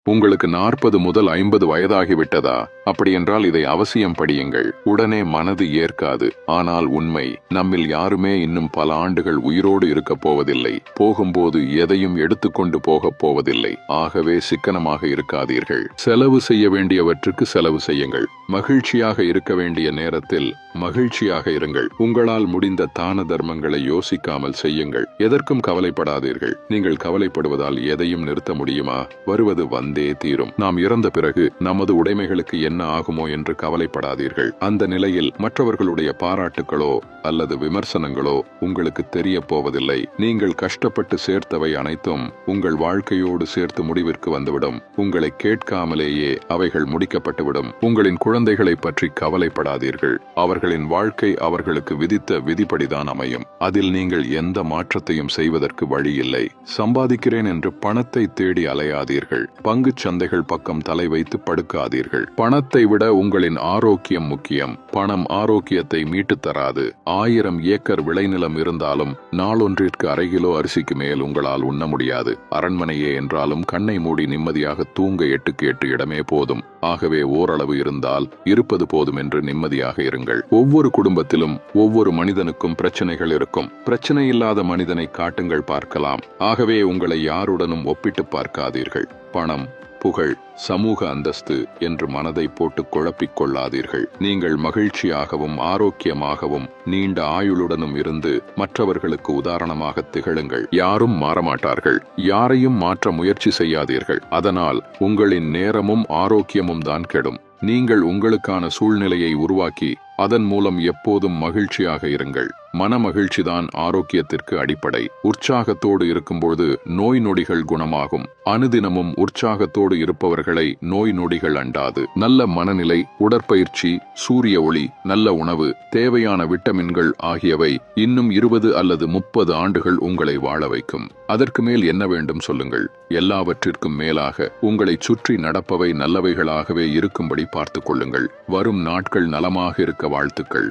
உங்களுக்கு 40 முதல் 50 வயதாகிவிட்டதா? அப்படியென்றால் இதை அவசியம் படியுங்கள். உடனே மனது ஏற்காது. ஆனால் உண்மை, நம்மில் யாருமே இன்னும் பல ஆண்டுகள் உயிரோடு இருக்கப் போவதில்லை. போகும்போது எதையும் எடுத்துக்கொண்டு போகப் போவதில்லை. ஆகவே சிக்கனமாக இருக்காதீர்கள். செலவு செய்ய வேண்டியவற்றுக்கு செலவு செய்யுங்கள். மகிழ்ச்சியாக இருக்க வேண்டிய நேரத்தில் மகிழ்ச்சியாக இருங்கள். உங்களால் முடிந்த தான தர்மங்களை யோசிக்காமல் செய்யுங்கள். எதற்கும் கவலைப்படாதீர்கள். நீங்கள் கவலைப்படுவதால் எதையும் நிறுத்த முடியுமா? வருவது வந்தே தீரும். நாம் இறந்த பிறகு நமது உடைமைகளுக்கு என்ன ஆகுமோ என்று கவலைப்படாதீர்கள். அந்த நிலையில் மற்றவர்களுடைய பாராட்டுகளோ அல்லது விமர்சனங்களோ உங்களுக்கு தெரிய போவதில்லை. நீங்கள் கஷ்டப்பட்டு சேர்த்தவை அனைத்தும் உங்கள் வாழ்க்கையோடு சேர்த்து முடிவிற்கு வந்துவிடும். உங்களை கேட்காமலேயே அவைகள் முடிக்கப்பட்டுவிடும். உங்களின் குழந்தைகளை பற்றி கவலைப்படாதீர்கள். அவர்களின் வாழ்க்கை அவர்களுக்கு விதித்த விதிப்படிதான் அமையும். அதில் நீங்கள் எந்த மாற்றத்தையும் செய்வதற்கு வழியில்லை. சம்பாதிக்கிறேன் என்று பணத்தை தேடி அலையாதீர்கள். பங்குச் சந்தைகள் பக்கம் தலை வைத்து படுக்காதீர்கள். பணத்தை விட உங்களின் ஆரோக்கியம் முக்கியம். பணம் ஆரோக்கியத்தை மீட்டுத் தராது. 1000 ஏக்கர் விளைநிலம் இருந்தாலும் நாளொன்றிற்கு 1/2 கிலோ அரிசிக்கு மேல் உங்களால் உண்ண முடியாது. அரண்மனையே என்றாலும் கண்ணை மூடி நிம்மதியாக தூங்க 8க்கு 8 இடமே போதும். ஆகவே ஓரளவு இருந்தால் இருப்பது போதும் என்று நிம்மதியாக இருங்கள். ஒவ்வொரு குடும்பத்திலும் ஒவ்வொரு மனிதனுக்கும் பிரச்சனைகள் இருக்கும். பிரச்சனை இல்லாத மனிதனை காட்டுங்கள், பார்க்கலாம். ஆகவே உங்களை யாருடனும் ஒப்பிட்டு பார்க்காதீர்கள். பணம், புகழ், சமூக அந்தஸ்து என்று மனதை போட்டு குழப்பிக் கொள்ளாதீர்கள். நீங்கள் மகிழ்ச்சியாகவும் ஆரோக்கியமாகவும் நீண்ட ஆயுளுடனும் இருந்து மற்றவர்களுக்கு உதாரணமாக திகழுங்கள். யாரும் மாறமாட்டார்கள். யாரையும் மாற்ற முயற்சி செய்யாதீர்கள். அதனால் உங்களின் நேரமும் ஆரோக்கியமும் தான் கெடும். நீங்கள் உங்களுக்கான சூழ்நிலையை உருவாக்கி அதன் மூலம் எப்போதும் மகிழ்ச்சியாக இருங்கள். மன மகிழ்ச்சிதான் ஆரோக்கியத்திற்கு அடிப்படை. உற்சாகத்தோடு இருக்கும்போது நோய் நொடிகள் குணமாகும். அனுதினமும் உற்சாகத்தோடு இருப்பவர்களை நோய் நொடிகள் அண்டாது. நல்ல மனநிலை, உடற்பயிற்சி, சூரிய ஒளி, நல்ல உணவு, தேவையான விட்டமின்கள் ஆகியவை இன்னும் 20 அல்லது 30 ஆண்டுகள் உங்களை வாழ வைக்கும். அதற்கு மேல் என்ன வேண்டும் சொல்லுங்கள். எல்லாவற்றிற்கும் மேலாக உங்களை சுற்றி நடப்பவை நல்லவைகளாகவே இருக்கும்படி பார்த்துக் கொள்ளுங்கள். வரும் நாட்கள் நலமாக இருக்க வாழ்த்துக்கள்.